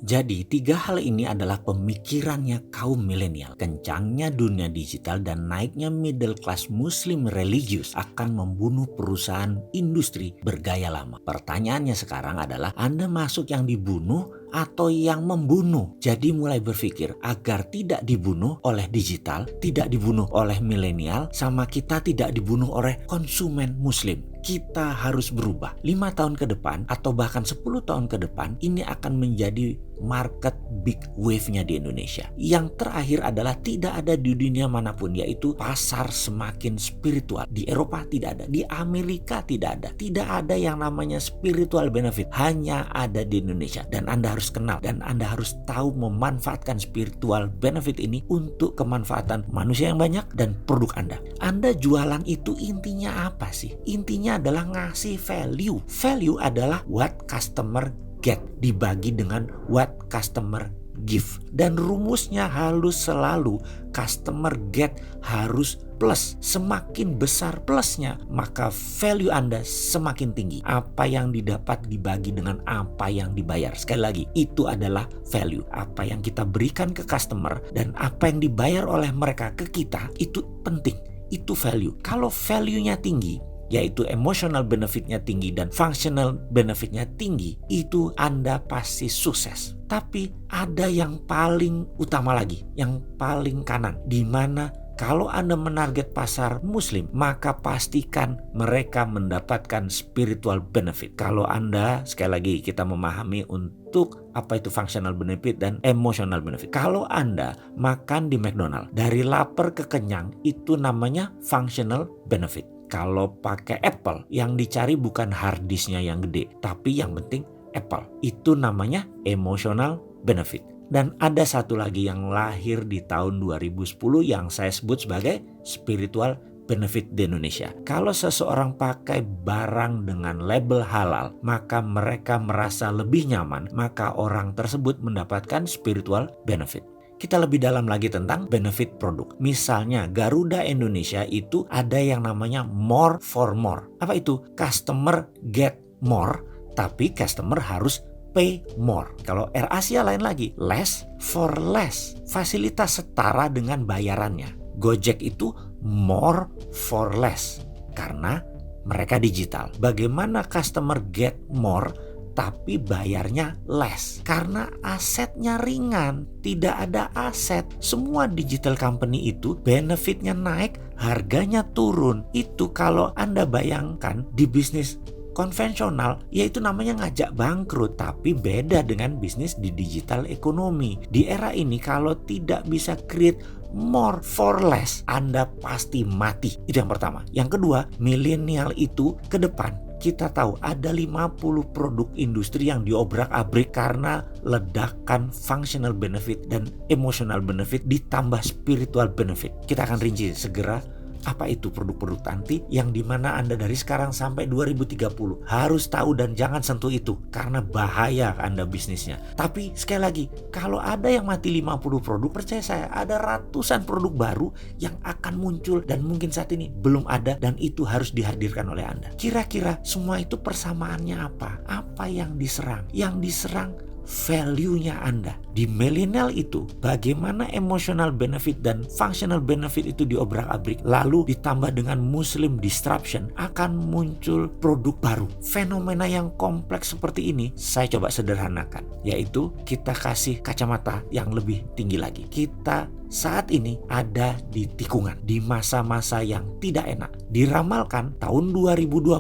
Jadi, tiga hal ini adalah pemikirannya kaum milenial. Kencangnya dunia digital dan naiknya middle class muslim religius akan membunuh perusahaan industri bergaya lama. Pertanyaannya sekarang adalah, Anda masuk yang dibunuh atau yang membunuh? Jadi mulai berpikir agar tidak dibunuh oleh digital, tidak dibunuh oleh milenial, sama kita tidak dibunuh oleh konsumen muslim. Kita harus berubah. 5 tahun ke depan atau bahkan 10 tahun ke depan ini akan menjadi market big wave-nya di Indonesia. Yang terakhir adalah tidak ada di dunia manapun, yaitu pasar semakin spiritual. Di Eropa tidak ada, di Amerika tidak ada. Tidak ada yang namanya spiritual benefit, hanya ada di Indonesia. Dan Anda harus kenal dan Anda harus tahu memanfaatkan spiritual benefit ini untuk kemanfaatan manusia yang banyak dan produk Anda. Anda jualan itu intinya apa sih? Intinya adalah ngasih value. Value adalah what customer get dibagi dengan what customer give. Dan rumusnya halus selalu, customer get harus plus. Semakin besar plusnya, maka value Anda semakin tinggi. Apa yang didapat dibagi dengan apa yang dibayar. Sekali lagi, itu adalah value. Apa yang kita berikan ke customer dan apa yang dibayar oleh mereka ke kita, itu penting. Itu value. Kalau value-nya tinggi, yaitu emotional benefitnya tinggi dan functional benefitnya tinggi, itu Anda pasti sukses. Tapi ada yang paling utama lagi, yang paling kanan, di mana kalau Anda menarget pasar muslim, maka pastikan mereka mendapatkan spiritual benefit. Kalau Anda, sekali lagi kita memahami untuk apa itu functional benefit dan emotional benefit. Kalau Anda makan di McDonald, dari lapar ke kenyang, itu namanya functional benefit. Kalau pakai Apple, yang dicari bukan hard disknya yang gede, tapi yang penting Apple. Itu namanya emotional benefit. Dan ada satu lagi yang lahir di tahun 2010 yang saya sebut sebagai spiritual benefit di Indonesia. Kalau seseorang pakai barang dengan label halal, maka mereka merasa lebih nyaman, maka orang tersebut mendapatkan spiritual benefit. Kita lebih dalam lagi tentang benefit produk. Misalnya Garuda Indonesia itu ada yang namanya more for more. Apa itu? Customer get more, tapi customer harus pay more. Kalau AirAsia lain lagi, less for less. Fasilitas setara dengan bayarannya. Gojek itu more for less karena mereka digital. Bagaimana customer get more tapi bayarnya less? Karena asetnya ringan, tidak ada aset. Semua digital company itu benefitnya naik, harganya turun. Itu kalau Anda bayangkan di bisnis konvensional, yaitu namanya ngajak bangkrut. Tapi beda dengan bisnis di digital ekonomi. Di era ini kalau tidak bisa create more for less, Anda pasti mati. Itu yang pertama. Yang kedua, milenial itu ke depan kita tahu ada 50 produk industri yang diobrak-abrik karena ledakan functional benefit dan emotional benefit ditambah spiritual benefit. Kita akan rinci segera apa itu produk-produk nanti, yang dimana Anda dari sekarang sampai 2030 harus tahu dan jangan sentuh itu karena bahaya Anda bisnisnya. Tapi sekali lagi, kalau ada yang mati 50 produk, percaya saya ada ratusan produk baru yang akan muncul dan mungkin saat ini belum ada, dan itu harus dihadirkan oleh Anda. Kira-kira semua itu persamaannya apa? Apa yang diserang? Yang diserang value-nya Anda. Di milenial itu bagaimana emotional benefit dan functional benefit itu diobrak-abrik, lalu ditambah dengan muslim disruption, akan muncul produk baru. Fenomena yang kompleks seperti ini saya coba sederhanakan, yaitu kita kasih kacamata yang lebih tinggi lagi. Kita saat ini ada di tikungan, di masa-masa yang tidak enak. Diramalkan tahun 2020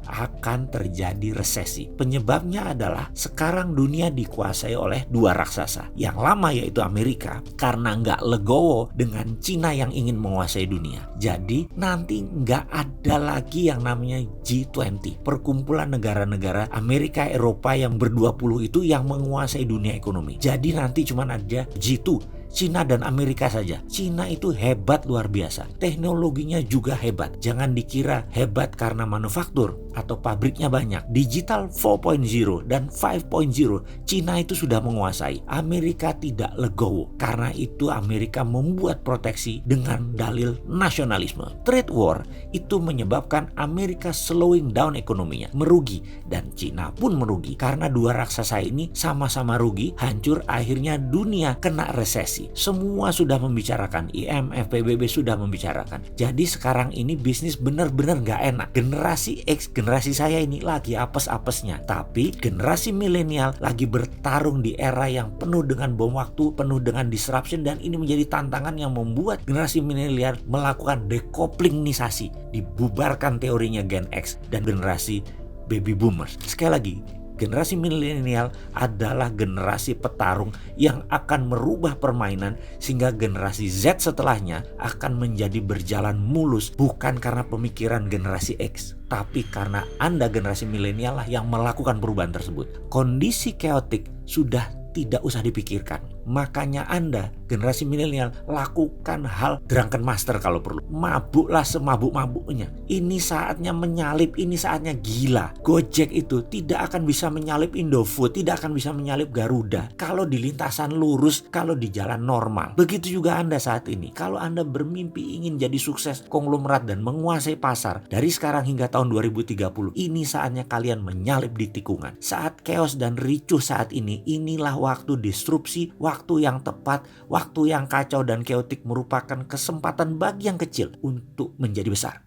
akan terjadi resesi. Penyebabnya adalah sekarang dunia dikuasai oleh dua raksasa. Yang lama yaitu Amerika, karena nggak legowo dengan Cina yang ingin menguasai dunia. Jadi nanti nggak ada lagi yang namanya G20, perkumpulan negara-negara Amerika, Eropa yang ber-20 itu yang menguasai dunia ekonomi. Jadi nanti cuma ada G2, Cina dan Amerika saja. Cina itu hebat luar biasa. Teknologinya juga hebat. Jangan dikira hebat karena manufaktur atau pabriknya banyak. Digital 4.0 dan 5.0 Cina itu sudah menguasai. Amerika tidak legowo. Karena itu Amerika membuat proteksi dengan dalil nasionalisme. Trade war itu menyebabkan Amerika slowing down ekonominya, merugi, dan Cina pun merugi. Karena dua raksasa ini sama-sama rugi, hancur, akhirnya dunia kena resesi. Semua sudah membicarakan, IMF, PBB sudah membicarakan. Jadi sekarang ini bisnis benar-benar gak enak. Generasi X, generasi saya ini lagi apes-apesnya. Tapi generasi milenial lagi bertarung di era yang penuh dengan bom waktu, penuh dengan disruption, dan ini menjadi tantangan yang membuat generasi milenial melakukan decouplingisasi, dibubarkan teorinya Gen X dan generasi baby boomers. Sekali lagi, generasi milenial adalah generasi petarung yang akan merubah permainan sehingga generasi Z setelahnya akan menjadi berjalan mulus, bukan karena pemikiran generasi X, tapi karena Anda generasi milenial lah yang melakukan perubahan tersebut. Kondisi chaotic sudah tidak usah dipikirkan. Makanya Anda, generasi milenial, lakukan hal drunken master kalau perlu. Mabuklah semabuk-mabuknya. Ini saatnya menyalip, ini saatnya gila. Gojek itu tidak akan bisa menyalip Indofood, tidak akan bisa menyalip Garuda kalau di lintasan lurus, kalau di jalan normal. Begitu juga Anda saat ini. Kalau Anda bermimpi ingin jadi sukses konglomerat dan menguasai pasar dari sekarang hingga tahun 2030, ini saatnya kalian menyalip di tikungan. Saat chaos dan ricuh saat ini, inilah waktu disrupsi, waktu yang tepat, waktu yang kacau dan keotik merupakan kesempatan bagi yang kecil untuk menjadi besar.